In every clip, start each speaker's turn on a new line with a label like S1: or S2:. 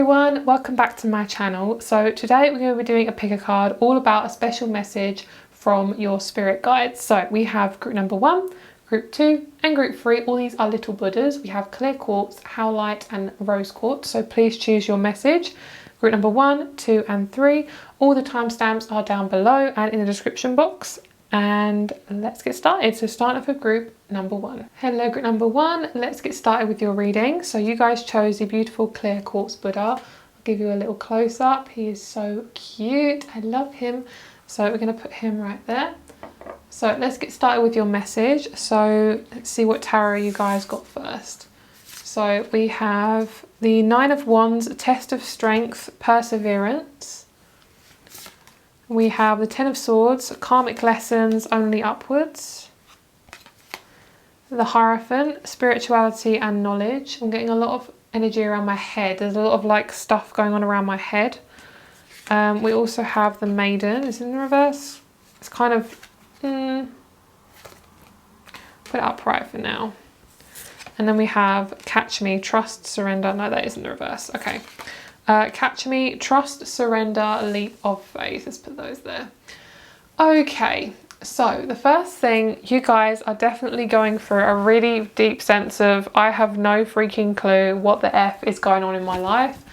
S1: Everyone, welcome back to my channel. So today we're going to be doing a pick a card all about a special message from your spirit guides. So we have group number 1, group 2 and group 3. All these are little Buddhas. We have clear quartz, howlite and rose quartz. So please choose your message. Group number 1, 2 and 3. All the timestamps are down below and in the description box. And let's get started. So starting off with group number 1. Hello group number 1, let's get started with your reading. So you guys chose the beautiful clear quartz Buddha. I'll give you a little close up. He is so cute, I love him. So we're going to put him right there. So let's get started with your message. So let's see what tarot you guys got first. So we have the 9 of Wands, test of strength, perseverance. We have the 10 of Swords, karmic lessons, only upwards. The Hierophant, spirituality and knowledge. I'm getting a lot of energy around my head. There's a lot of like stuff going on around my head. We also have the Maiden. Is it in the reverse? It's kind of... put it upright for now. And then we have Catch Me, trust, surrender. No, that isn't the reverse. Okay. Catch Me, trust, surrender, leap of faith. Let's put those there. Okay, so the first thing, you guys are definitely going through a really deep sense of I have no freaking clue what the F is going on in my life.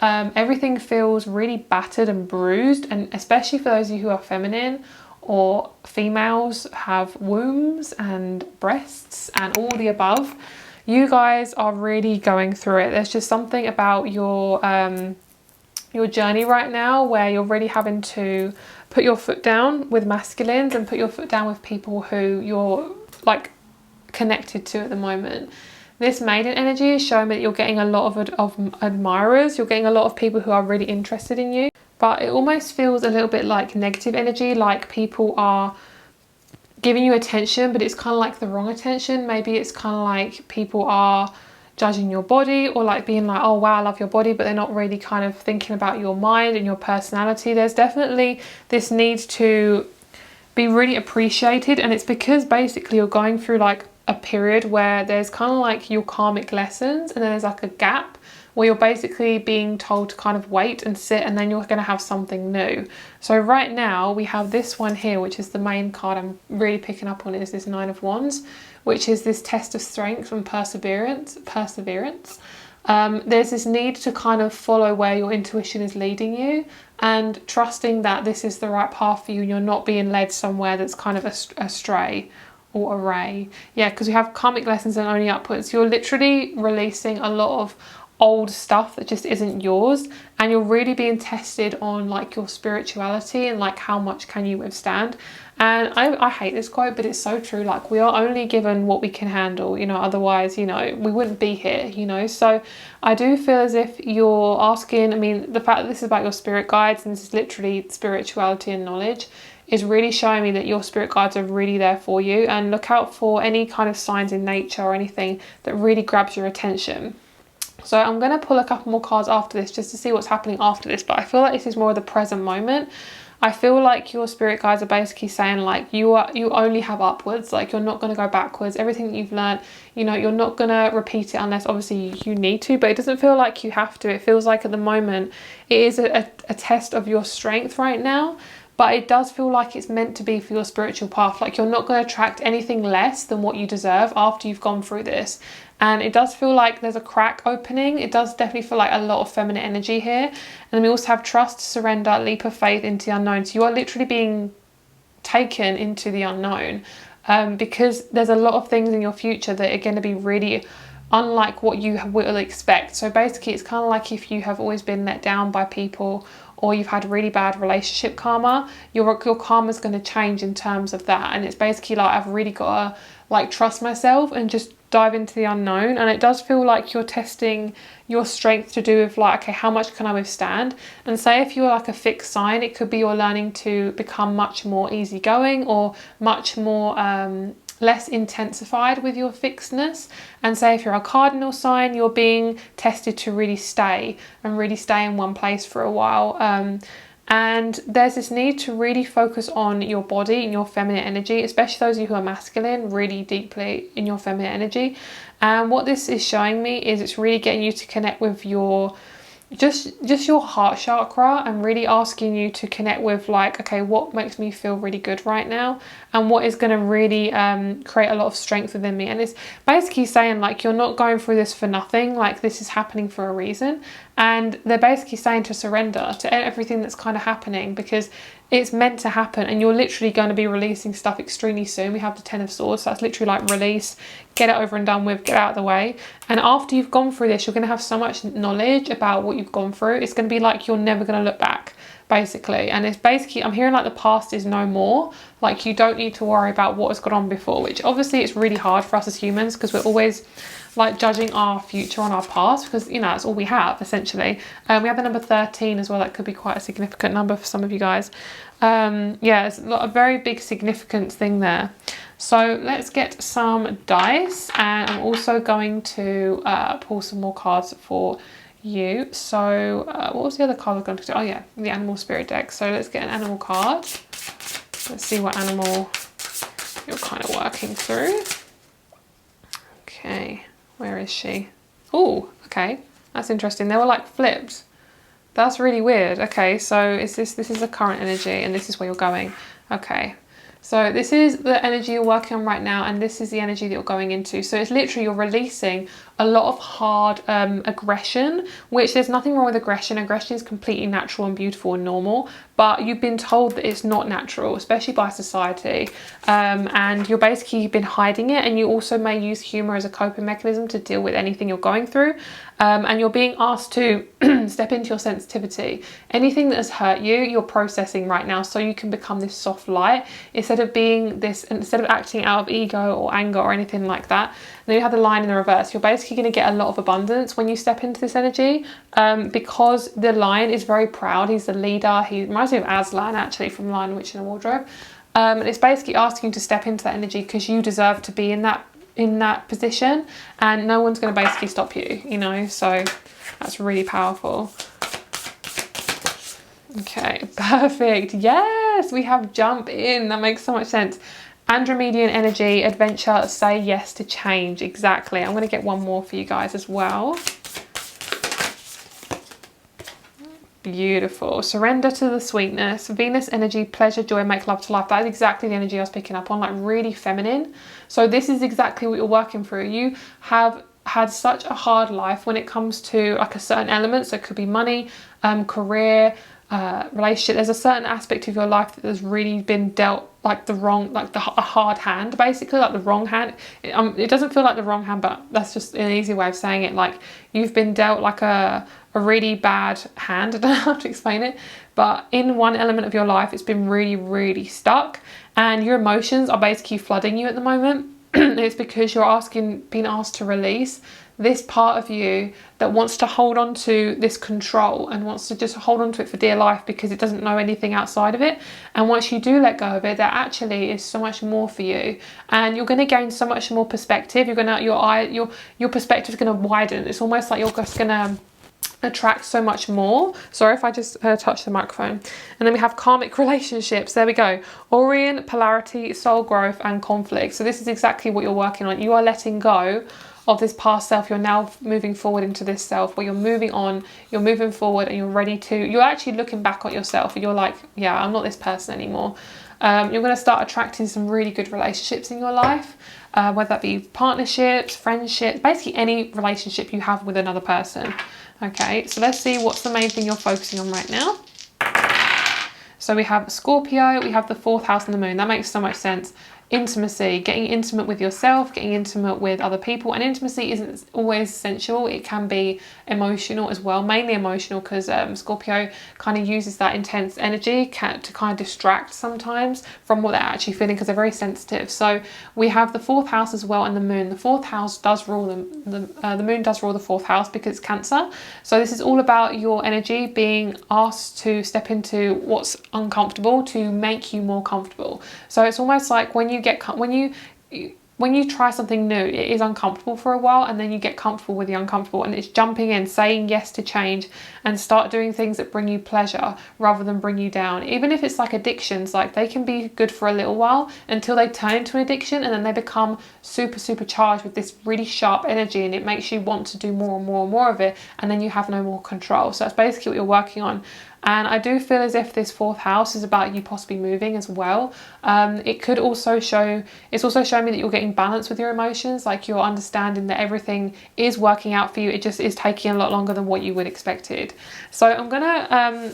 S1: Everything feels really battered and bruised, and especially for those of you who are feminine or females, have wombs and breasts and all the above. You guys are really going through it. There's just something about your journey right now where you're really having to put your foot down with masculines and put your foot down with people who you're like connected to at the moment. This Maiden energy is showing me that you're getting a lot of admirers. You're getting a lot of people who are really interested in you. But it almost feels a little bit like negative energy, like people are giving you attention, but it's kind of like the wrong attention. Maybe it's kind of like people are judging your body or like being like, oh wow, I love your body, but they're not really kind of thinking about your mind and your personality. There's definitely this need to be really appreciated, and it's because basically you're going through like a period where there's kind of like your karmic lessons and then there's like a gap where you're basically being told to kind of wait and sit, and then you're going to have something new. So right now we have this one here, which is the main card I'm really picking up on, is this 9 of Wands, which is this test of strength and perseverance. There's this need to kind of follow where your intuition is leading you and trusting that this is the right path for you and you're not being led somewhere that's kind of astray or array. Yeah, because we have karmic lessons and only upwards. You're literally releasing a lot of old stuff that just isn't yours, and you're really being tested on like your spirituality and like how much can you withstand. And I hate this quote, but it's so true. Like, we are only given what we can handle, you know, otherwise, you know, we wouldn't be here, you know. So I do feel as if you're asking, I mean, the fact that this is about your spirit guides and this is literally spirituality and knowledge is really showing me that your spirit guides are really there for you. And look out for any kind of signs in nature or anything that really grabs your attention. So I'm going to pull a couple more cards after this just to see what's happening after this, but I feel like this is more of the present moment. I feel like your spirit guides are basically saying like you only have upwards, like you're not going to go backwards. Everything that you've learned, you know, you're not going to repeat it unless obviously you need to, but it doesn't feel like you have to. It feels like at the moment it is a test of your strength right now. But it does feel like it's meant to be for your spiritual path. Like, you're not going to attract anything less than what you deserve after you've gone through this. And it does feel like there's a crack opening. It does definitely feel like a lot of feminine energy here. And then we also have trust, surrender, leap of faith into the unknown. So you are literally being taken into the unknown because there's a lot of things in your future that are going to be really unlike what you will expect. So basically it's kind of like if you have always been let down by people or you've had really bad relationship karma, your karma is going to change in terms of that. And it's basically like, I've really got to like trust myself and just dive into the unknown. And it does feel like you're testing your strength to do with like, okay, how much can I withstand? And say if you're like a fixed sign, it could be you're learning to become much more easygoing or much more less intensified with your fixedness. And say if you're a cardinal sign, you're being tested to really stay in one place for a while. And there's this need to really focus on your body and your feminine energy, especially those of you who are masculine, really deeply in your feminine energy. And what this is showing me is it's really getting you to connect with your just your heart chakra, and really asking you to connect with like, okay, what makes me feel really good right now, and what is going to really create a lot of strength within me. And it's basically saying like, you're not going through this for nothing, like this is happening for a reason. And they're basically saying to surrender to everything that's kind of happening, because it's meant to happen, and you're literally going to be releasing stuff extremely soon. We have the 10 of Swords, so that's literally like release, get it over and done with, get out of the way. And after you've gone through this, you're going to have so much knowledge about what you've gone through. It's going to be like you're never going to look back, basically. And it's basically, I'm hearing like the past is no more. Like you don't need to worry about what has gone on before, which obviously it's really hard for us as humans, because we're always like judging our future on our past, because you know that's all we have essentially. We have the number 13 as well. That could be quite a significant number for some of you guys. Yeah, it's a very big significant thing there. So let's get some dice, and I'm also going to pull some more cards for you. So what was the other card I was going to do? Oh yeah, the animal spirit deck. So let's get an animal card. Let's see what animal you're kind of working through. Okay, where is she? Oh, okay, that's interesting. They were like flipped. That's really weird. Okay, so this is the current energy, and this is where you're going. Okay, so this is the energy you're working on right now, and this is the energy that you're going into. So it's literally you're releasing a lot of hard aggression, which there's nothing wrong with aggression. Aggression is completely natural and beautiful and normal, but you've been told that it's not natural, especially by society, and you're basically been hiding it. And you also may use humor as a coping mechanism to deal with anything you're going through, and you're being asked to step into your sensitivity. Anything that has hurt you, you're processing right now, so you can become this soft light instead of acting out of ego or anger or anything like that. And then you have the line in the reverse. You're basically going to get a lot of abundance when you step into this energy, because the lion is very proud. He's the leader. He reminds me of Aslan, actually, from Lion, Witch in the Wardrobe. And it's basically asking you to step into that energy, because you deserve to be in that position, and no one's going to basically stop you, you know. So that's really powerful. Okay, perfect. Yes, we have jump in. That makes so much sense. Andromedian energy, adventure, say yes to change. Exactly. I'm going to get one more for you guys as well. Beautiful. Surrender to the sweetness. Venus energy, pleasure, joy, make love to life. That is exactly the energy I was picking up on, like really feminine. So this is exactly what you're working through. You have had such a hard life when it comes to like a certain element. So it could be money, career, relationship. There's a certain aspect of your life that has really been dealt like the wrong, like a hard hand, basically, like the wrong hand. It doesn't feel like the wrong hand, but that's just an easy way of saying it. Like you've been dealt like a really bad hand. I don't know how to explain it, but in one element of your life, it's been really, really stuck, and your emotions are basically flooding you at the moment. It's because you're being asked to release this part of you that wants to hold on to this control and wants to just hold on to it for dear life, because it doesn't know anything outside of it. And once you do let go of it, there actually is so much more for you, and you're going to gain so much more perspective. Your perspective is going to widen. It's almost like you're just going to attract so much more. Sorry if I just touched the microphone. And then we have karmic relationships. There we go. Orion, polarity, soul growth, and conflict. So this is exactly what you're working on. You are letting go of this past self. You're now moving forward into this self where you're moving on, you're moving forward, and you're actually looking back at yourself, and you're like, yeah, I'm not this person anymore. You're going to start attracting some really good relationships in your life, whether that be partnerships, friendships, basically any relationship you have with another person. Okay, so let's see what's the main thing you're focusing on right now. So we have Scorpio, we have the 4th house and the moon. That makes so much sense. Intimacy, getting intimate with yourself, getting intimate with other people. And intimacy isn't always sensual. It can be emotional as well, mainly emotional, because Scorpio kind of uses that intense energy to kind of distract sometimes from what they're actually feeling, because they're very sensitive. So we have the 4th house as well, and the moon. The 4th house does rule the moon does rule the 4th house, because it's Cancer. So this is all about your energy being asked to step into what's uncomfortable to make you more comfortable. So it's almost like when you when you try something new, it is uncomfortable for a while, and then you get comfortable with the uncomfortable, and it's jumping in, saying yes to change, and start doing things that bring you pleasure rather than bring you down. Even if it's like addictions, like they can be good for a little while until they turn into an addiction, and then they become super charged with this really sharp energy, and it makes you want to do more and more and more of it, and then you have no more control. So that's basically what you're working on. And I do feel as if this 4th house is about you possibly moving as well. It could also show, it's also showing me that you're getting balance with your emotions, like you're understanding that everything is working out for you. It just is taking a lot longer than what you would expected. So I'm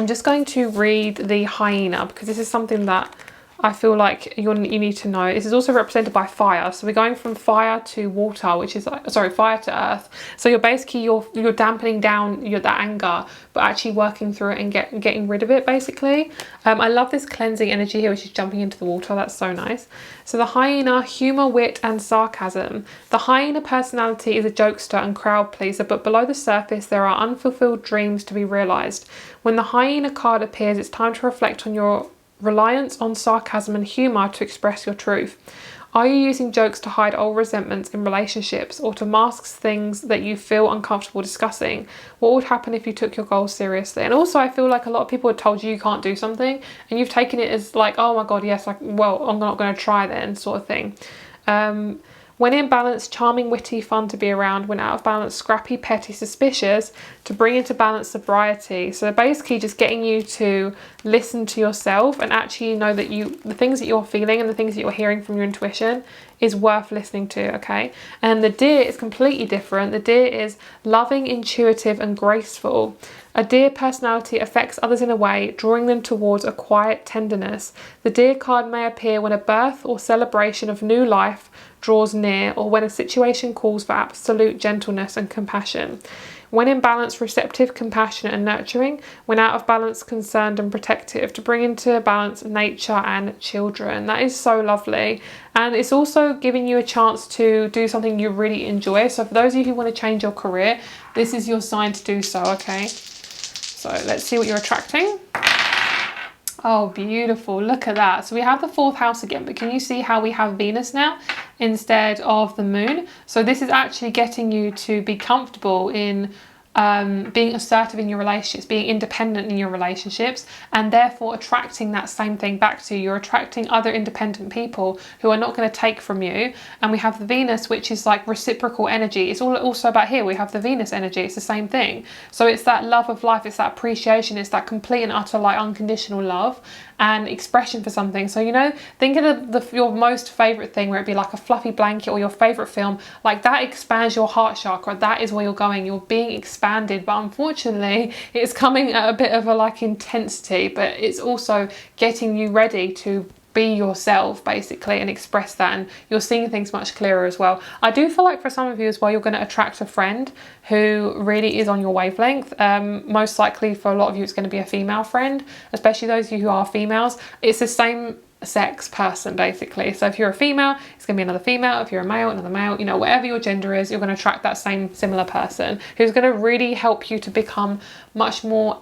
S1: just going to read the hyena, because this is something that I feel like you need to know. This is also represented by fire. So we're going from fire to water, which is like, sorry, fire to earth. So you're basically, you're dampening down that anger, but actually working through it and getting rid of it, basically. I love this cleansing energy here, which is jumping into the water. That's so nice. So the hyena, humor, wit, and sarcasm. The hyena personality is a jokester and crowd pleaser, but below the surface, there are unfulfilled dreams to be realized. When the hyena card appears, it's time to reflect on your reliance on sarcasm and humour to express your truth. Are you using jokes to hide old resentments in relationships, or to mask things that you feel uncomfortable discussing? What would happen if you took your goals seriously? And also, I feel like a lot of people have told you can't do something, and you've taken it as like, oh my god, yes, like, well, I'm not going to try then, sort of thing. When in balance, charming, witty, fun to be around. When out of balance, scrappy, petty, suspicious. To bring into balance, sobriety. So basically just getting you to listen to yourself and actually know that the things that you're feeling and the things that you're hearing from your intuition is worth listening to, okay? And the deer is completely different. The deer is loving, intuitive, and graceful. A deer personality affects others in a way, drawing them towards a quiet tenderness. The deer card may appear when a birth or celebration of new life draws near, or when a situation calls for absolute gentleness and compassion. When in balance, receptive, compassionate, and nurturing. When out of balance, concerned and protective. To bring into balance nature and children. That is so lovely. And it's also giving you a chance to do something you really enjoy. So for those of you who want to change your career, this is your sign to do so, okay? So let's see what you're attracting. Oh, beautiful. Look at that. So we have the 4th house again, but can you see how we have Venus now instead of the moon? So this is actually getting you to be comfortable in being assertive in your relationships, being independent in your relationships, and therefore attracting that same thing back to you. You're attracting other independent people who are not going to take from you. And we have the Venus, which is like reciprocal energy. It's all also about here. We have the Venus energy. It's the same thing. So it's that love of life. It's that appreciation. It's that complete and utter like unconditional love and expression for something. So, you know, think of your most favorite thing, where it'd be like a fluffy blanket, or your favorite film, like that expands your heart chakra. That is where you're going. You're being expanded, but unfortunately it's coming at a bit of a like intensity, but it's also getting you ready to be yourself basically and express that, and you're seeing things much clearer as well. I do feel like for some of you as well, you're going to attract a friend who really is on your wavelength. Most likely for a lot of you it's going to be a female friend, especially those of you who are females. It's the same sex person basically. So if you're a female, it's going to be another female. If you're a male, another male. You know, whatever your gender is, you're going to attract that same similar person who's going to really help you to become much more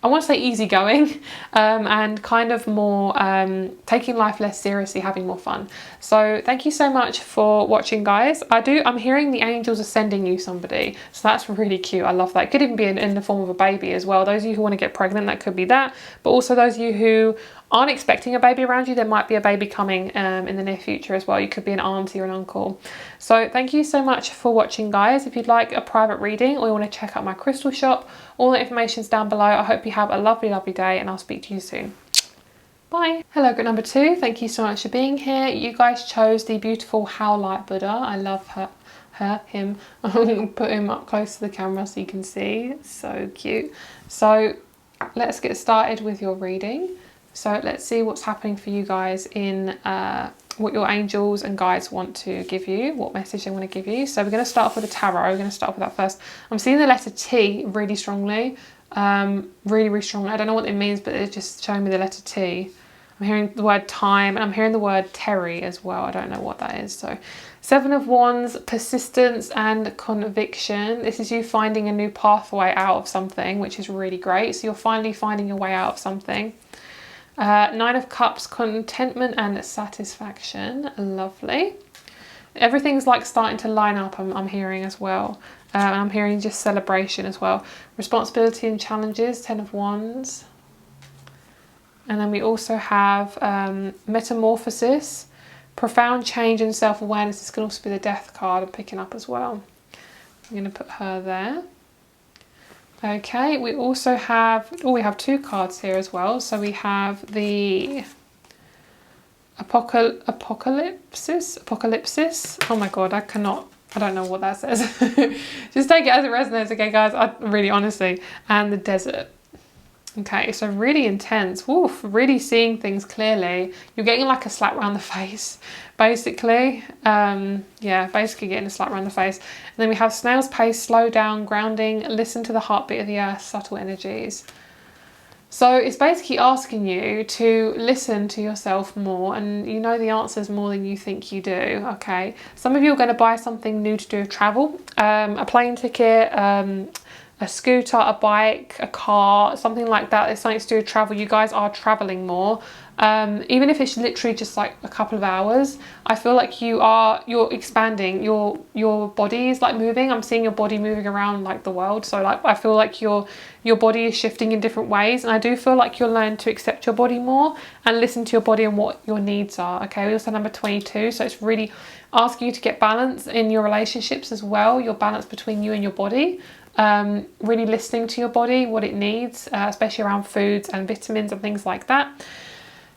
S1: I want to say easygoing, and kind of more taking life less seriously, having more fun. So thank you so much for watching, guys. I'm hearing the angels are sending you somebody, so that's really cute. I love that. It could even be in the form of a baby as well. Those of you who want to get pregnant, that could be that. But also those of you who aren't expecting a baby around you, there might be a baby coming in the near future as well. You could be an auntie or an uncle. So thank you so much for watching, guys. If you'd like a private reading or you want to check out my crystal shop, all the information is down below. I hope you have a lovely, lovely day, and I'll speak to you soon. Bye. Hello, group number 2. Thank you so much for being here. You guys chose the beautiful Howlite Buddha. I love him. I'm going to put him up close to the camera so you can see. It's so cute. So let's get started with your reading. So let's see what's happening for you guys in what your angels and guides want to give you, what message they want to give you. So we're going to start off with the tarot. We're going to start off with that first. I'm seeing the letter T really strongly, really strongly. I don't know what it means, but it's just showing me the letter T. I'm hearing the word time, and I'm hearing the word Terry as well. I don't know what that is. So 7 of Wands, persistence and conviction. This is you finding a new pathway out of something, which is really great. So you're finally finding your way out of something. Nine of Cups, contentment and satisfaction. Lovely. Everything's like starting to line up, I'm hearing as well. And I'm hearing just celebration as well. Responsibility and challenges, 10 of Wands. And then we also have metamorphosis, profound change and self-awareness. This can also be the Death card I'm picking up as well. I'm going to put her there. Okay, we also have, we have 2 cards here as well. So we have the apocalypsis. Oh my God, I don't know what that says. Just take it as it resonates, okay guys, really honestly. And the desert. Okay, so really intense. Woof, really seeing things clearly. You're getting like a slap around the face, basically. Yeah, basically getting a slap around the face. And then we have snail's pace, slow down, grounding, listen to the heartbeat of the earth, subtle energies. So it's basically asking you to listen to yourself more, and you know the answers more than you think you do, okay? Some of you are going to buy something new to do with travel, a plane ticket, a scooter, a bike, a car, something like that. It's something to do with travel. You guys are traveling more. Even if it's literally just like a couple of hours, I feel like you're expanding, your body is like moving. I'm seeing your body moving around like the world. So like, I feel like your body is shifting in different ways. And I do feel like you'll learn to accept your body more and listen to your body and what your needs are. Okay, we also have number 22. So it's really asking you to get balance in your relationships as well. Your balance between you and your body. Really listening to your body, what it needs, especially around foods and vitamins and things like that.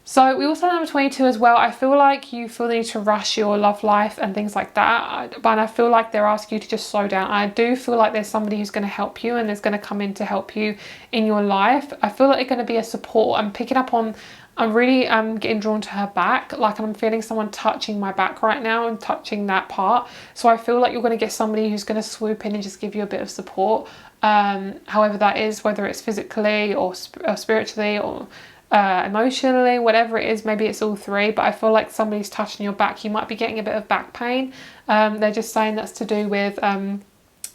S1: So we also have number 22 as well. I feel like you feel the need to rush your love life and things like that. But I feel like they're asking you to just slow down. I do feel like there's somebody who's going to help you and is going to come in to help you in your life. I feel like they're going to be a support. I'm picking up on, I'm really getting drawn to her back. Like I'm feeling someone touching my back right now and touching that part. So I feel like you're going to get somebody who's going to swoop in and just give you a bit of support. However that is, whether it's physically or spiritually or emotionally, whatever it is, maybe it's all 3, but I feel like somebody's touching your back. You might be getting a bit of back pain. They're just saying that's to do with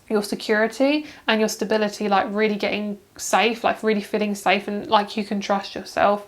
S1: your security and your stability, like really getting safe, like really feeling safe and like you can trust yourself.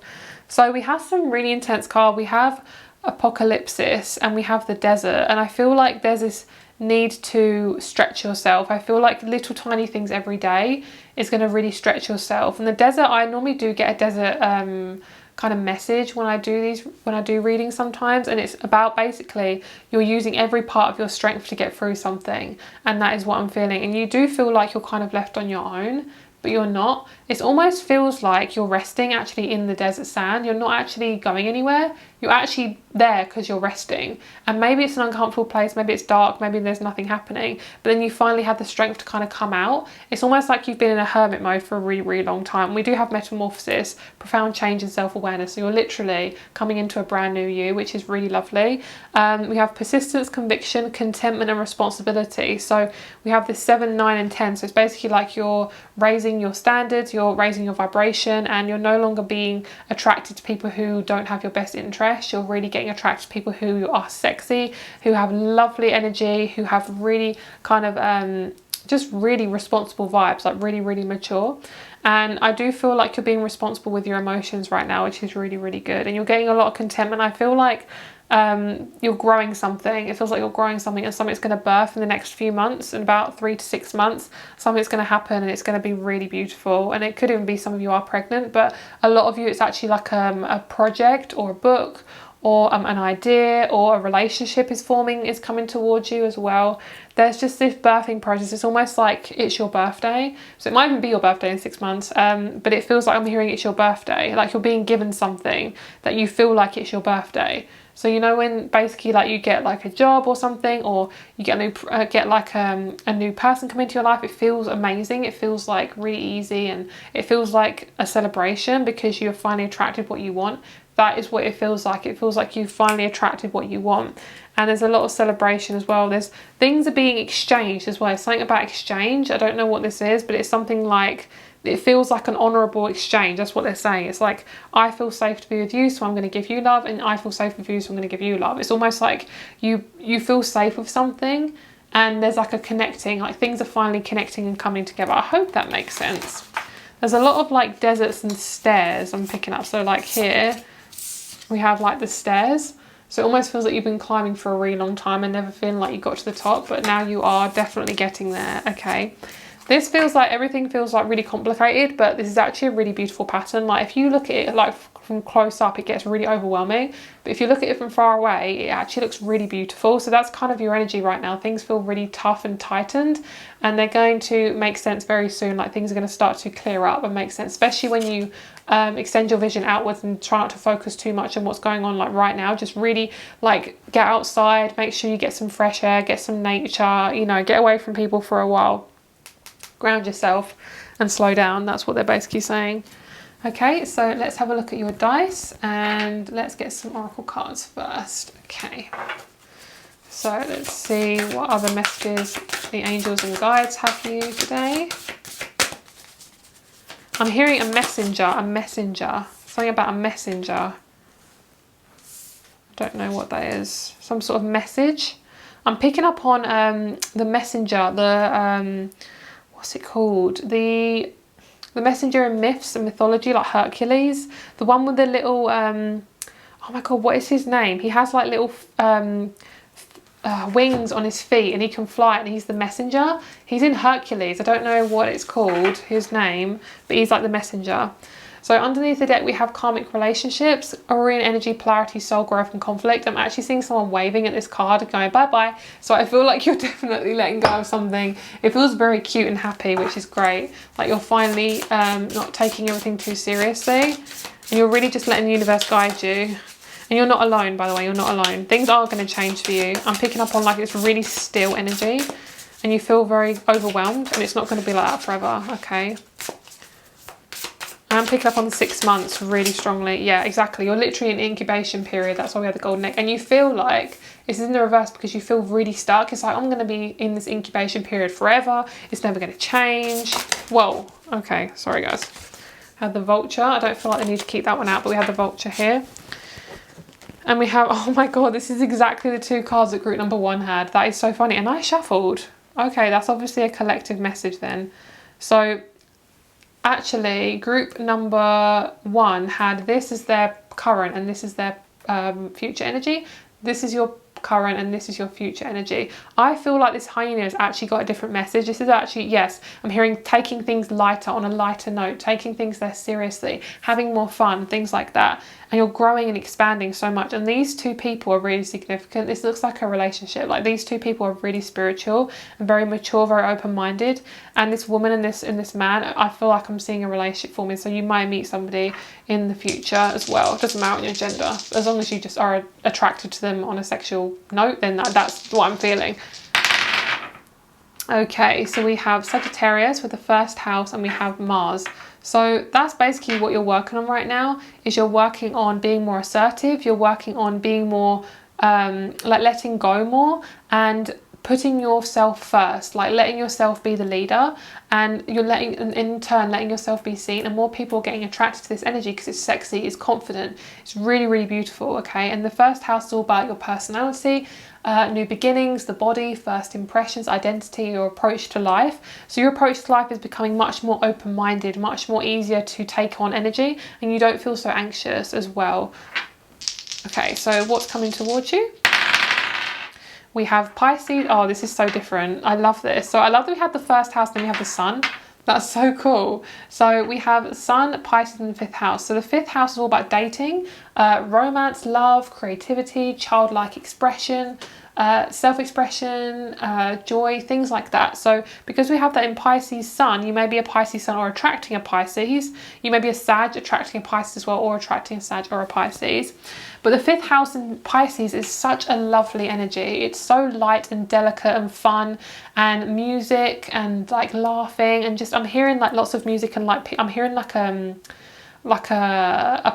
S1: So we have some really intense cards. We have apocalypsis and we have the desert, and I feel like there's this need to stretch yourself. I feel like little tiny things every day is going to really stretch yourself. And the desert, I normally do get a desert kind of message when I do readings sometimes, and it's about basically you're using every part of your strength to get through something, and that is what I'm feeling. And you do feel like you're kind of left on your own, but you're not. It almost feels like you're resting actually in the desert sand. You're not actually going anywhere. You're actually there because you're resting. And maybe it's an uncomfortable place, maybe it's dark, maybe there's nothing happening, but then you finally have the strength to kind of come out. It's almost like you've been in a hermit mode for a really, really long time. We do have metamorphosis, profound change in self-awareness. So you're literally coming into a brand new you, which is really lovely. We have persistence, conviction, contentment and responsibility. So we have this 7, 9 and 10. So it's basically like you're raising your standards, you're raising your vibration, and you're no longer being attracted to people who don't have your best interest. You're really getting attracted to people who are sexy, who have lovely energy, who have really kind of just really responsible vibes, like really, really mature. And I do feel like you're being responsible with your emotions right now, which is really, really good. And you're getting a lot of contentment. I feel like you're growing something. It feels like you're growing something, and something's going to birth in the next few months. In about 3 to 6 months, something's going to happen, and it's going to be really beautiful. And it could even be some of you are pregnant, but a lot of you it's actually like a project or a book or an idea or a relationship is forming, is coming towards you as well. There's just this birthing process. It's almost like it's your birthday. So it might even be your birthday in 6 months, but it feels like I'm hearing it's your birthday, like you're being given something that you feel like it's your birthday. So you know when basically like you get like a job or something, or you get a new person come into your life, it feels amazing. It feels like really easy, and it feels like a celebration because you've finally attracted what you want. That is what it feels like. It feels like you've finally attracted what you want. And there's a lot of celebration as well. There's things are being exchanged as well. It's something about exchange. I don't know what this is, but it's something like, it feels like an honourable exchange. That's what they're saying. It's like, I feel safe to be with you, so I'm going to give you love, and I feel safe with you, so I'm going to give you love. It's almost like you feel safe with something, and there's like a connecting, like things are finally connecting and coming together. I hope that makes sense. There's a lot of like deserts and stairs I'm picking up. So like here we have like the stairs. So it almost feels like you've been climbing for a really long time and never feeling like you got to the top, but now you are definitely getting there. Okay. This feels like everything feels like really complicated, but this is actually a really beautiful pattern. Like if you look at it like from close up, it gets really overwhelming. But if you look at it from far away, it actually looks really beautiful. So that's kind of your energy right now. Things feel really tough and tightened, and they're going to make sense very soon. Like things are going to start to clear up and make sense, especially when you extend your vision outwards and try not to focus too much on what's going on like right now. Just really like get outside, make sure you get some fresh air, get some nature, you know, get away from people for a while. Ground yourself and slow down. That's what they're basically saying. Okay, so let's have a look at your dice and let's get some oracle cards first. Okay, so let's see what other messages the angels and guides have for you today. I'm hearing a messenger, something about a messenger. I don't know what that is. Some sort of message. I'm picking up on the messenger, what's it called? The messenger in myths and mythology, like Hercules. The one with the little, oh my God, what is his name? He has like little wings on his feet and he can fly and he's the messenger. He's in Hercules. I don't know what it's called, his name, but he's like the messenger. So underneath the deck we have karmic relationships, Orion energy, polarity, soul growth and conflict. I'm actually seeing someone waving at this card and going bye-bye. So I feel like you're definitely letting go of something. It feels very cute and happy, which is great. Like you're finally not taking everything too seriously. And you're really just letting the universe guide you. And you're not alone, by the way, you're not alone. Things are going to change for you. I'm picking up on like it's really still energy. And you feel very overwhelmed and it's not going to be like that forever, okay? I'm picking up on the 6 months really strongly. Yeah, exactly. You're literally in incubation period. That's why we had the golden egg. And you feel like, this is in the reverse because you feel really stuck. It's like, I'm going to be in this incubation period forever. It's never going to change. Whoa. Okay. Sorry, guys. Had the vulture. I don't feel like I need to keep that one out, but we have the vulture here. And we have, oh my God, this is exactly the 2 cards that group number 1 had. That is so funny. And I shuffled. Okay, that's obviously a collective message then. So actually, group number 1 had this as their current and this is their future energy. This is your current and this is your future energy. I feel like this hyena has actually got a different message. This is actually, yes, I'm hearing taking things lighter, on a lighter note, taking things less seriously, having more fun, things like that. And you're growing and expanding so much. And these 2 people are really significant. This looks like a relationship. Like these 2 people are really spiritual and very mature, very open-minded. And this woman and this man, I feel like I'm seeing a relationship forming. So you might meet somebody in the future as well. It doesn't matter on your gender. As long as you just are attracted to them on a sexual note, then that's what I'm feeling. Okay, so we have Sagittarius with the 1st house and we have Mars. So that's basically what you're working on right now, is you're working on being more assertive. You're working on being more, like letting go more and putting yourself first, like letting yourself be the leader, and you're letting, in turn, letting yourself be seen, and more people are getting attracted to this energy because it's sexy, it's confident, it's really, really beautiful, okay? And the 1st house is all about your personality, new beginnings, the body, first impressions, identity, your approach to life. So your approach to life is becoming much more open-minded, much more easier to take on energy, and you don't feel so anxious as well. Okay, so what's coming towards you? We have Pisces. Oh, this is so different. I love this. So I love that we had the 1st house, then we have the sun. That's so cool. So we have Sun, Pisces in the 5th house. So the 5th house is all about dating, romance, love, creativity, childlike expression, self-expression, joy, things like that. So because we have that in Pisces Sun, you may be a Pisces Sun or attracting a Pisces. You may be a Sag attracting a Pisces as well, or attracting a Sag or a Pisces. But the 5th house in Pisces is such a lovely energy. It's so light and delicate and fun, and music and like laughing, and just I'm hearing like lots of music, and like I'm hearing like a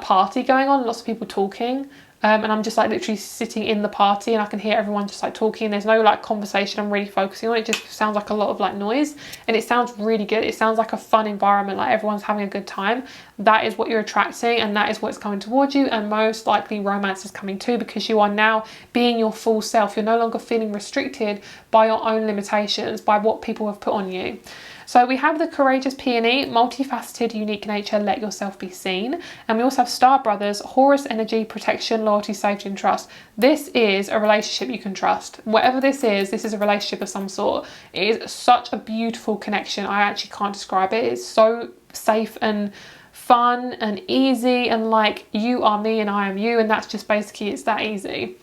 S1: party going on, lots of people talking. And I'm just like literally sitting in the party and I can hear everyone just like talking. There's no like conversation I'm really focusing on. It just sounds like a lot of like noise, and it sounds really good. It sounds like a fun environment, like everyone's having a good time. That is what you're attracting, and that is what's coming towards you. And most likely romance is coming too, because you are now being your full self. You're no longer feeling restricted by your own limitations, by what people have put on you. So we have the courageous peony, multifaceted, unique nature, let yourself be seen. And we also have Star Brothers, Horus energy, protection, loyalty, safety and trust. This is a relationship you can trust. Whatever this is a relationship of some sort. It is such a beautiful connection. I actually can't describe it. It's so safe and fun and easy, and like, you are me and I am you, and that's just basically, it's that easy.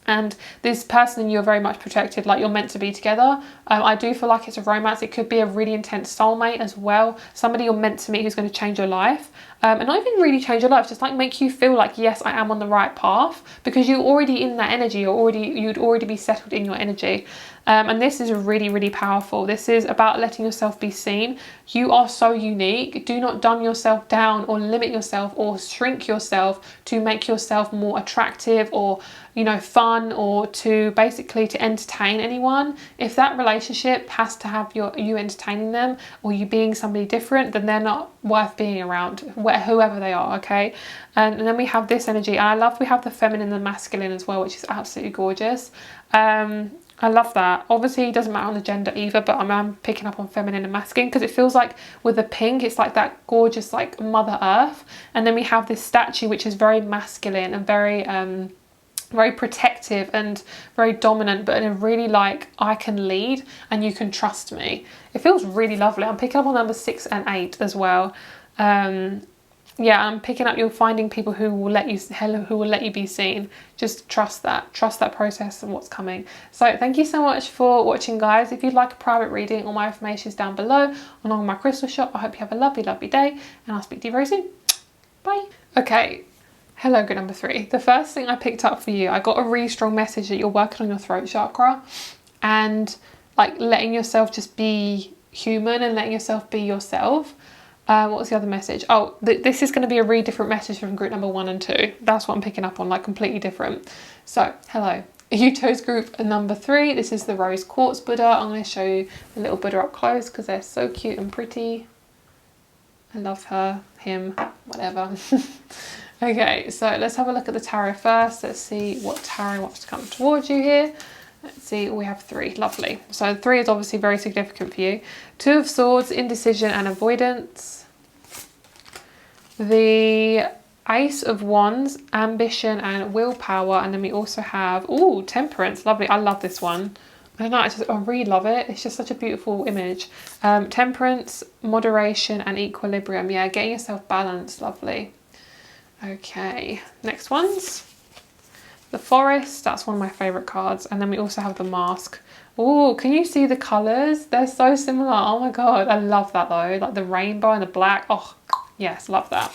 S1: And this person and you are very much protected, like you're meant to be together. I do feel like it's a romance. It could be a really intense soulmate as well. Somebody you're meant to meet who's going to change your life. And not even really change your life, just like make you feel like, yes, I am on the right path, because you're already in that energy. You'd already be settled in your energy. And this is really, really powerful. This is about letting yourself be seen. You are so unique. Do not dumb yourself down or limit yourself or shrink yourself to make yourself more attractive or, you know, fun, or to basically to entertain anyone. If that relationship has to have you entertaining them or you being somebody different, then they're not worth being around, whoever they are, okay? And then we have this energy, and I love, we have the feminine and the masculine as well, which is absolutely gorgeous. I love that. Obviously it doesn't matter on the gender either, but I'm picking up on feminine and masculine because it feels like with the pink, it's like that gorgeous like Mother Earth. And then we have this statue which is very masculine and very very protective and very dominant, but in a really like, I can lead and you can trust me. It feels really lovely. I'm picking up on number 6 and 8 as well. Yeah, I'm picking up, you're finding people who will let you be seen. Just trust that process and what's coming. So thank you so much for watching, guys. If you'd like a private reading, all my information is down below along with my crystal shop. I hope you have a lovely, lovely day, and I'll speak to you very soon. Bye. Okay, hello, group number 3. The first thing I picked up for you, I got a really strong message that you're working on your throat chakra and like letting yourself just be human and letting yourself be yourself. What was the other message? Oh, this is going to be a really different message from group number 1 and 2. That's what I'm picking up on, like completely different. So, hello. You chose group number 3. This is the Rose Quartz Buddha. I'm going to show you the little Buddha up close because they're so cute and pretty. I love her, him, whatever. Okay, so let's have a look at the tarot first. Let's see what tarot wants to come towards you here. Let's see, we have 3, lovely. So 3 is obviously very significant for you. 2 of Swords, indecision and avoidance. The Ace of Wands, ambition and willpower. And then we also have, ooh, Temperance, lovely. I love this one. I don't know, I really love it. It's just such a beautiful image. Temperance, moderation and equilibrium. Yeah, getting yourself balanced, lovely. Okay, next ones. The Forest, that's one of my favourite cards. And then we also have the Mask. Oh, can you see the colours? They're so similar. Oh my God, I love that though. Like the rainbow and the black. Oh, yes, love that.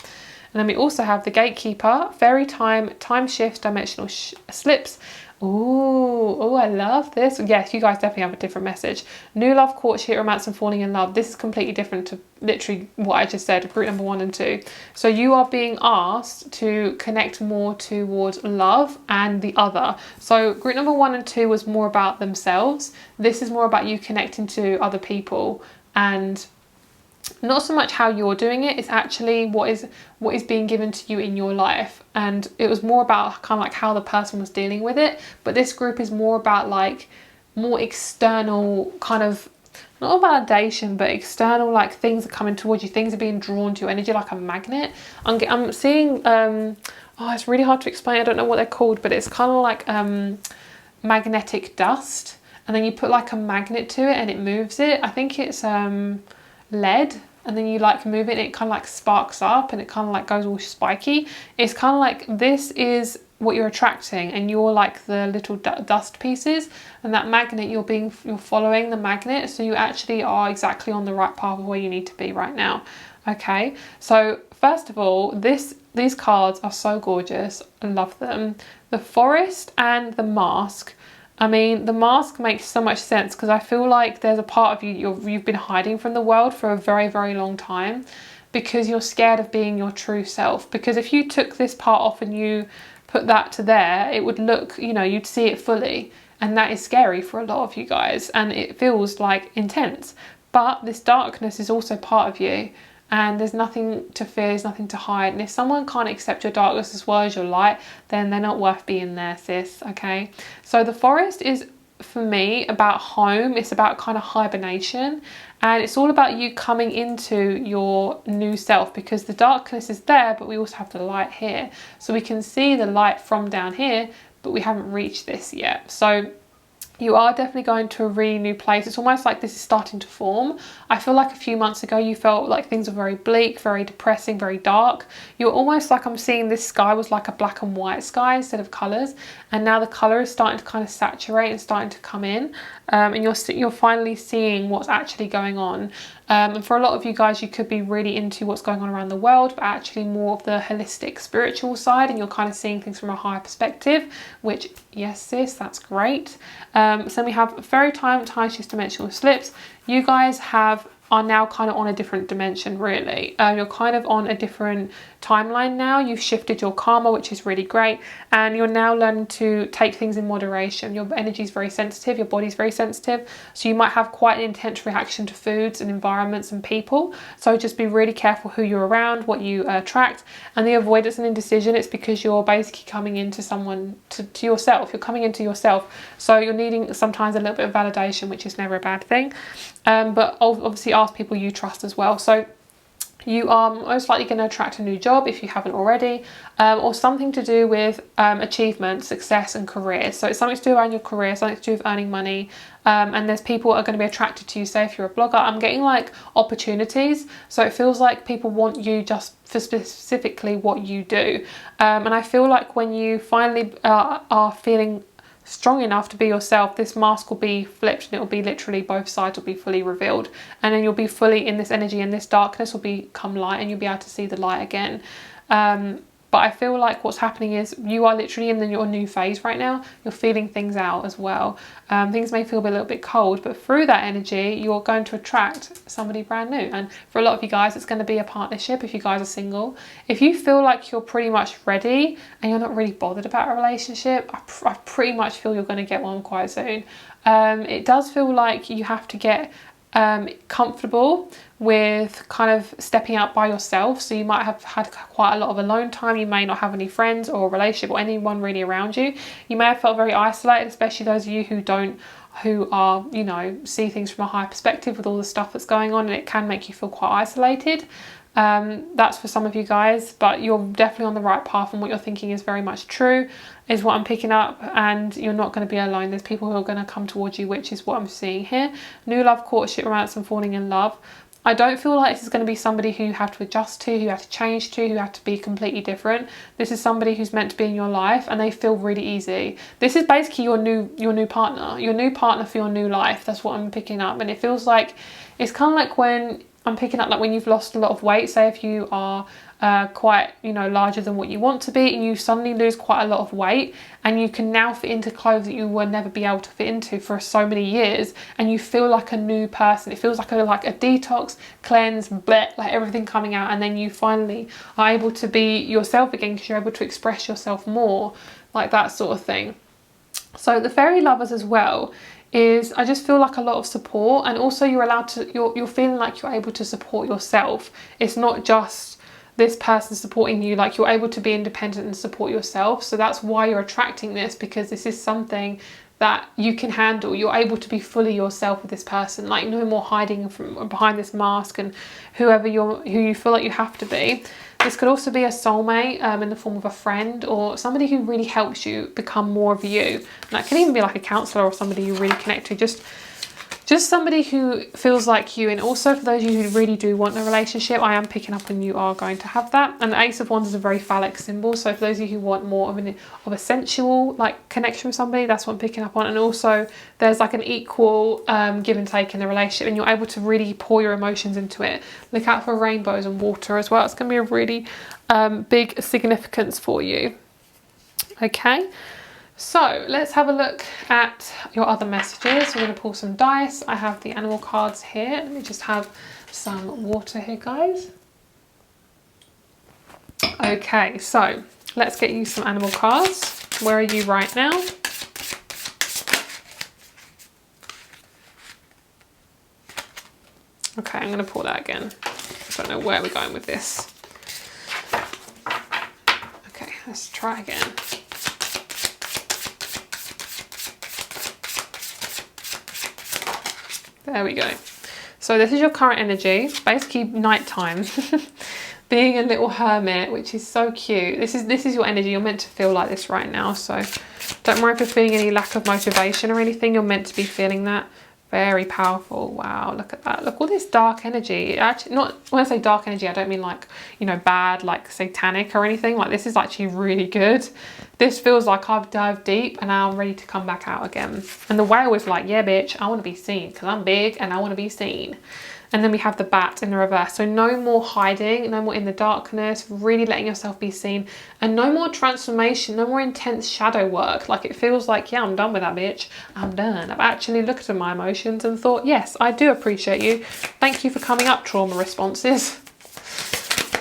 S1: And then we also have the Gatekeeper, Fairy Time, Time Shift, Dimensional Slips. Oh, I love this. Yes, you guys definitely have a different message. New love, courtship, romance and falling in love. This is completely different to literally what I just said, group number 1 and 2. So you are being asked to connect more towards love and the other. So group number 1 and 2 was more about themselves. This is more about you connecting to other people, and not so much how you're doing it, it's actually what is being given to you in your life. And it was more about kind of like how the person was dealing with it. But this group is more about like more external kind of, not a validation, but external like things are coming towards you, things are being drawn to your energy like a magnet. I'm seeing, oh, it's really hard to explain, I don't know what they're called, but it's kind of like magnetic dust. And then you put like a magnet to it and it moves it. I think it's lead, and then you like move it and it kind of like sparks up and it kind of like goes all spiky. It's kind of like, this is what you're attracting, and you're like the little dust pieces, and that magnet, you're following the magnet, so you actually are exactly on the right path of where you need to be right now. Okay, so first of all, these cards are so gorgeous. I love them. The Forest and the Mask. I mean, the Mask makes so much sense because I feel like there's a part of you you've been hiding from the world for a very, very long time because you're scared of being your true self. Because if you took this part off and you put that to there, it would look, you know, you'd see it fully. And that is scary for a lot of you guys. And it feels like intense. But this darkness is also part of you. And there's nothing to fear, there's nothing to hide. And if someone can't accept your darkness as well as your light, then they're not worth being there, sis, okay? So the Forest is, for me, about home. It's about kind of hibernation. And it's all about you coming into your new self, because the darkness is there, but we also have the light here. So we can see the light from down here, but we haven't reached this yet. So you are definitely going to a really new place. It's almost like this is starting to form. I feel like a few months ago you felt like things were very bleak, very depressing, very dark. You're almost like, I'm seeing this sky was like a black and white sky instead of colours, and now the colour is starting to kind of saturate and starting to come in, and you're finally seeing what's actually going on. And for a lot of you guys, you could be really into what's going on around the world, but actually more of the holistic spiritual side, and you're kind of seeing things from a higher perspective, which, yes sis, that's great. So then we have fairy time shifts, dimensional slips. You guys are now kind of on a different dimension, really. You're kind of on a different timeline now. You've shifted your karma, which is really great, and you're now learning to take things in moderation. Your energy is very sensitive, your body's very sensitive, so you might have quite an intense reaction to foods and environments and people. So just be really careful who you're around, what you attract. And the avoidance and indecision, it's because you're basically coming into someone, to yourself. You're coming into yourself, so you're needing sometimes a little bit of validation, which is never a bad thing. But obviously ask people you trust as well. So you are most likely going to attract a new job if you haven't already, or something to do with achievement, success and career. So it's something to do around your career, something to do with earning money, and there's people that are going to be attracted to you. Say if you're a blogger, I'm getting like opportunities, so it feels like people want you just for specifically what you do, and I feel like when you finally are feeling strong enough to be yourself, this mask will be flipped and it will be literally both sides will be fully revealed, and then you'll be fully in this energy, and this darkness will become light and you'll be able to see the light again. But I feel like what's happening is you are literally in your new phase right now. You're feeling things out as well. Things may feel a little bit cold, but through that energy, you're going to attract somebody brand new. And for a lot of you guys, it's going to be a partnership if you guys are single. If you feel like you're pretty much ready and you're not really bothered about a relationship, I pretty much feel you're going to get one quite soon. It does feel like you have to get comfortable with kind of stepping out by yourself. So you might have had quite a lot of alone time. You may not have any friends or a relationship or anyone really around you. You may have felt very isolated, especially those of you who are, you know, see things from a higher perspective with all the stuff that's going on, and it can make you feel quite isolated. That's for some of you guys, but you're definitely on the right path, and what you're thinking is very much true, is what I'm picking up, and you're not going to be alone. There's people who are going to come towards you, which is what I'm seeing here. New love, courtship, romance and falling in love. I don't feel like this is going to be somebody who you have to adjust to, who you have to change to, who you have to be completely different. This is somebody who's meant to be in your life, and they feel really easy. This is basically your new partner for your new life. That's what I'm picking up, and it feels like it's kind of like when I'm picking up, like when you've lost a lot of weight. Say if you are quite, you know, larger than what you want to be, and you suddenly lose quite a lot of weight, and you can now fit into clothes that you would never be able to fit into for so many years, and you feel like a new person. It feels like a detox, cleanse, bleh, like everything coming out, and then you finally are able to be yourself again because you're able to express yourself more, like that sort of thing. So the fairy lovers as well is, I just feel like a lot of support, and also you're allowed to, you're feeling like you're able to support yourself. It's not just this person supporting you, like you're able to be independent and support yourself. So that's why you're attracting this, because this is something that you can handle. You're able to be fully yourself with this person, like no more hiding from behind this mask and who you feel like you have to be. This could also be a soulmate in the form of a friend, or somebody who really helps you become more of you. And that can even be like a counsellor or somebody you really connect to, just somebody who feels like you. And also for those of you who really do want a relationship, I am picking up on you are going to have that. And the Ace of Wands is a very phallic symbol, so for those of you who want more of a sensual like connection with somebody, that's what I'm picking up on. And also there's like an equal give and take in the relationship, and you're able to really pour your emotions into it. Look out for rainbows and water as well. It's going to be a really big significance for you. Okay, so let's have a look at your other messages. We're going to pull some dice. I have the animal cards here. Let me just have some water here, guys. Okay, so let's get you some animal cards. Where are you right now? Okay, I'm going to pull that again. I don't know where we're going with this. Okay, let's try again. There we go. So this is your current energy, basically nighttime. Being a little hermit, which is so cute. This is your energy. You're meant to feel like this right now. So don't worry if you're feeling any lack of motivation or anything. You're meant to be feeling that. Very powerful. Wow, look at that. Look, all this dark energy. Actually, not when I say dark energy, I don't mean like, you know, bad, like satanic or anything. Like, this is actually really good. This feels like I've dived deep and now I'm ready to come back out again. And the whale is like, yeah, bitch, I want to be seen because I'm big and I want to be seen. And then we have the bat in the reverse. So no more hiding, no more in the darkness, really letting yourself be seen, and no more transformation, no more intense shadow work. Like, it feels like, yeah, I'm done with that, bitch. I'm done. I've actually looked at my emotions and thought, yes, I do appreciate you. Thank you for coming up, trauma responses.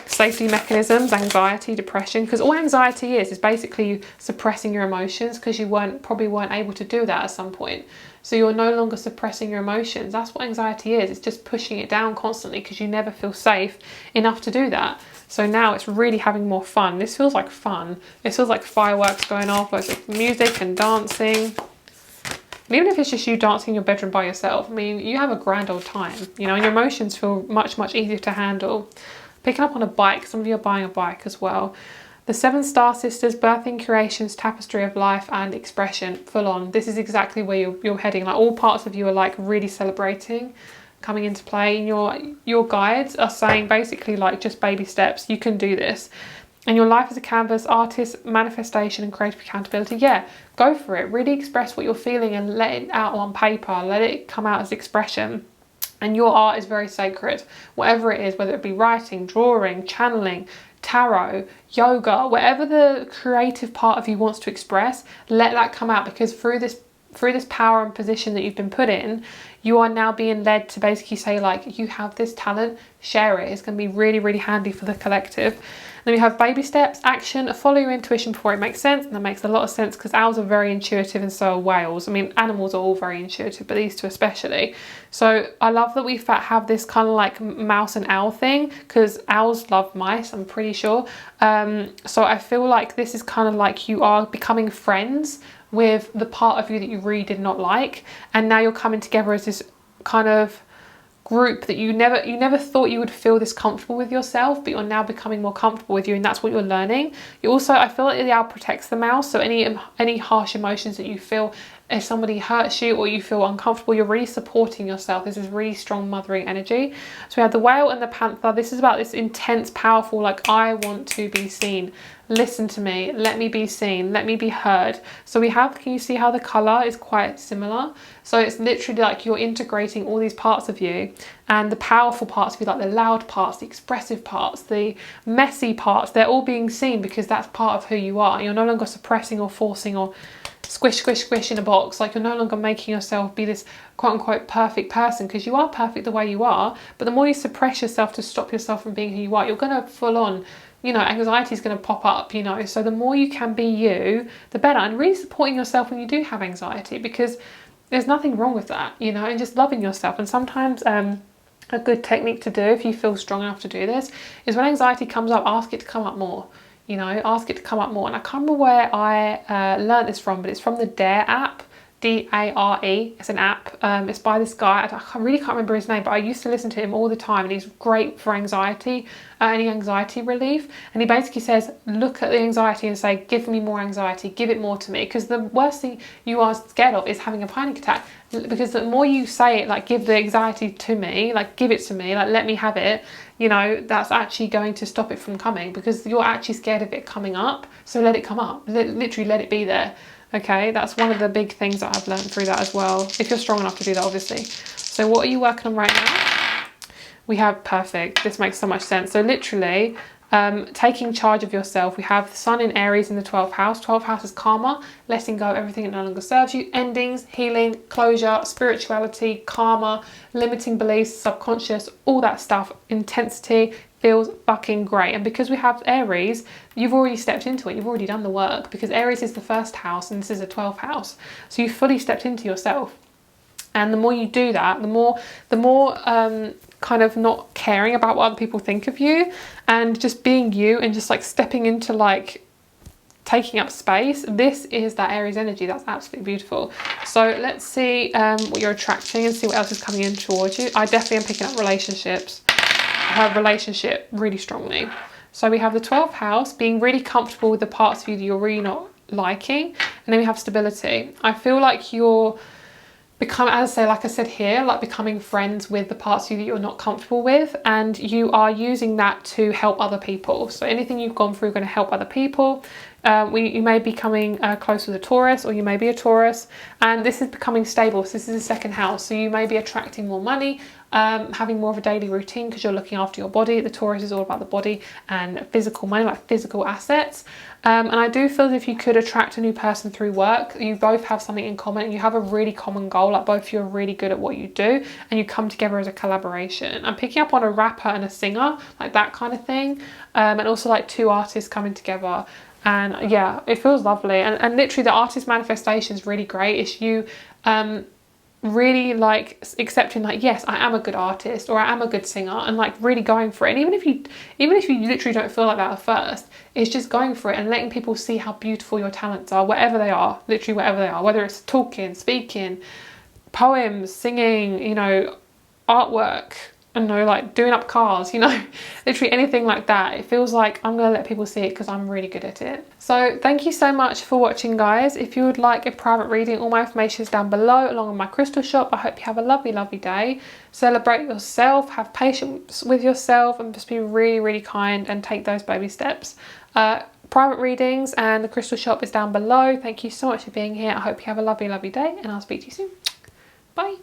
S1: Safety mechanisms, anxiety, depression, because all anxiety is basically you suppressing your emotions because you probably weren't able to do that at some point. So you're no longer suppressing your emotions. That's what anxiety is. It's just pushing it down constantly because you never feel safe enough to do that. So now it's really having more fun. This feels like fun. It feels like fireworks going off, loads of music and dancing. And even if it's just you dancing in your bedroom by yourself, I mean, you have a grand old time, you know, and your emotions feel much, much easier to handle. Picking up on a bike, some of you are buying a bike as well. The 7 Star Sisters, Birthing Creations, Tapestry of Life and Expression, full on. This is exactly where you're heading. Like, all parts of you are like really celebrating, coming into play. And your guides are saying basically like, just baby steps, you can do this. And your life as a canvas, artist, manifestation and creative accountability. Yeah, go for it. Really express what you're feeling and let it out on paper. Let it come out as expression. And your art is very sacred. Whatever it is, whether it be writing, drawing, channeling, tarot, yoga, whatever the creative part of you wants to express, let that come out, because through this power and position that you've been put in, you are now being led to basically say, like, you have this talent, share it. It's going to be really, really handy for the collective. Then we have baby steps, action, follow your intuition before it makes sense. And that makes a lot of sense because owls are very intuitive and so are whales. I mean, animals are all very intuitive, but these two especially. So I love that we have this kind of like mouse and owl thing, because owls love mice, I'm pretty sure. So I feel like this is kind of like you are becoming friends with the part of you that you really did not like. And now you're coming together as this kind of group that you never thought you would feel this comfortable with yourself, but you're now becoming more comfortable with you, and that's what you're learning. You also, I feel like the owl protects the mouse, so any harsh emotions that you feel, if somebody hurts you or you feel uncomfortable, you're really supporting yourself. This is really strong mothering energy. So we have the whale and the panther. This is about this intense, powerful, like, I want to be seen. Listen to me, let me be seen, let me be heard. So we have, can you see how the colour is quite similar? So it's literally like you're integrating all these parts of you, and the powerful parts of you, like the loud parts, the expressive parts, the messy parts, they're all being seen because that's part of who you are. You're no longer suppressing or forcing or squish, squish, squish in a box. Like, you're no longer making yourself be this quote unquote perfect person, because you are perfect the way you are. But the more you suppress yourself to stop yourself from being who you are, you're going to full on, you know, anxiety is going to pop up, you know. So the more you can be you, the better. And really supporting yourself when you do have anxiety, because there's nothing wrong with that, you know, and just loving yourself. And sometimes a good technique to do, if you feel strong enough to do this, is when anxiety comes up, ask it to come up more. You know, ask it to come up more. And I can't remember where I learned this from, but it's from the Dare app. D-A-R-E. It's an app. It's by this guy. I really can't remember his name, but I used to listen to him all the time, and he's great for anxiety, any anxiety relief. And he basically says, look at the anxiety and say, give me more anxiety, give it more to me. Because the worst thing you are scared of is having a panic attack. Because the more you say it, like, give the anxiety to me, like, give it to me, like, let me have it, you know, that's actually going to stop it from coming, because you're actually scared of it coming up. So let it come up, literally let it be there. Okay, that's one of the big things that I've learned through that as well, if you're strong enough to do that, obviously. So what are you working on right now? We have perfect. This makes so much sense. So literally, taking charge of yourself. We have the sun in Aries in the 12th house. 12th house is karma, letting go of everything that no longer serves you, endings, healing, closure, spirituality, karma, limiting beliefs, subconscious, all that stuff, intensity. Feels fucking great. And because we have Aries, you've already stepped into it, you've already done the work, because Aries is the 1st house and this is a 12th house. So you fully stepped into yourself. And the more you do that, the more kind of not caring about what other people think of you, and just being you, and just like stepping into like taking up space. This is that Aries energy. That's absolutely beautiful. So let's see what you're attracting and see what else is coming in towards you. I definitely am picking up relationships. I have relationship really strongly. So we have the 12th house, being really comfortable with the parts of you that you're really not liking. And then we have stability. I feel like you're like I said here, like becoming friends with the parts of you that you're not comfortable with, and you are using that to help other people. So anything you've gone through, you're going to help other people. You may be coming close with a Taurus, or you may be a Taurus, and this is becoming stable. So this is the second house, so you may be attracting more money, having more of a daily routine because you're looking after your body. The Taurus is all about the body and physical money, like physical assets. And I do feel as if you could attract a new person through work. You both have something in common and you have a really common goal, like both of you are really good at what you do and you come together as a collaboration. I'm picking up on a rapper and a singer, like that kind of thing, and also like two artists coming together. And yeah, it feels lovely. And literally the artist manifestation is really great. It's you really like accepting, like, yes, I am a good artist or I am a good singer, and like really going for it. And even if you literally don't feel like that at first, it's just going for it and letting people see how beautiful your talents are, whatever they are, literally whatever they are, whether it's talking, speaking, poems, singing, you know, artwork, I don't know, like doing up cars, you know, literally anything like that. It feels like I'm going to let people see it because I'm really good at it. So thank you so much for watching, guys. If you would like a private reading, all my information is down below along with my crystal shop. I hope you have a lovely, lovely day. Celebrate yourself, have patience with yourself, and just be really, really kind and take those baby steps. Private readings and the crystal shop is down below. Thank you so much for being here. I hope you have a lovely, lovely day, and I'll speak to you soon. Bye.